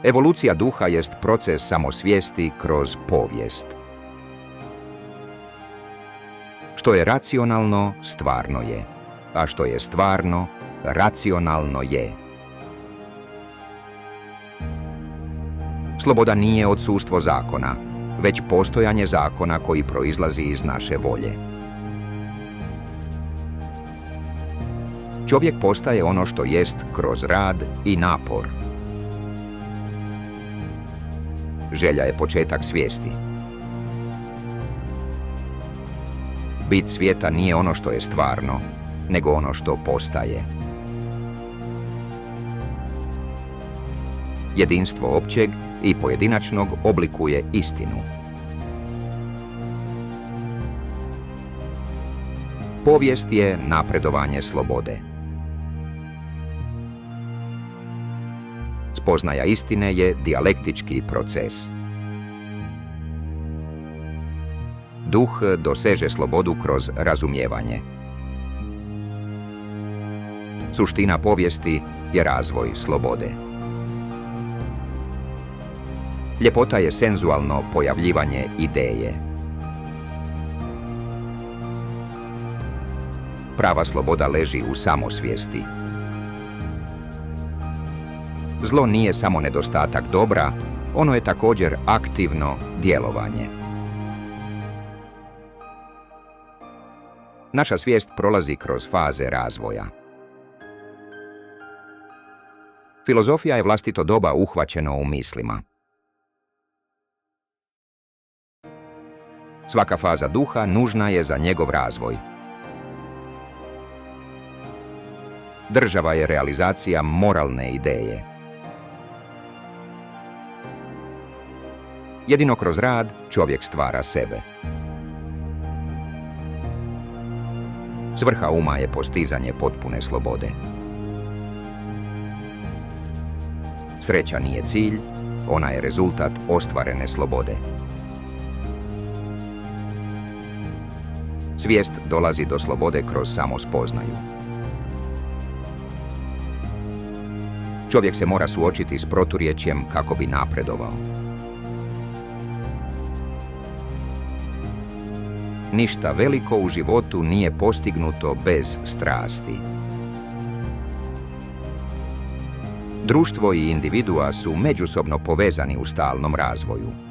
Evolucija duha jest proces samosvijesti kroz povijest. Što je racionalno, stvarno je, a što je stvarno, racionalno je. Sloboda nije odsustvo zakona, već postojanje zakona koji proizlazi iz naše volje. Čovjek postaje ono što jest kroz rad i napor. Želja je početak svijesti. Bit svijeta nije ono što je stvarno, nego ono što postaje. Jedinstvo općeg i pojedinačnog oblikuje istinu. Povijest je napredovanje slobode. Spoznaja istine je dijalektički proces. Duh doseže slobodu kroz razumijevanje. Suština povijesti je razvoj slobode. Ljepota je senzualno pojavljivanje ideje. Prava sloboda leži u samosvijesti. Zlo nije samo nedostatak dobra, ono je također aktivno djelovanje. Naša svijest prolazi kroz faze razvoja. Filozofija je vlastito doba uhvaćeno u mislima. Svaka faza duha nužna je za njegov razvoj. Država je realizacija moralne ideje. Jedino kroz rad čovjek stvara sebe. Svrha uma je postizanje potpune slobode. Sreća nije cilj, ona je rezultat ostvarene slobode. Svijest dolazi do slobode kroz samospoznaju. Čovjek se mora suočiti s proturječjem kako bi napredovao. Ništa veliko u životu nije postignuto bez strasti. Društvo i individua su međusobno povezani u stalnom razvoju.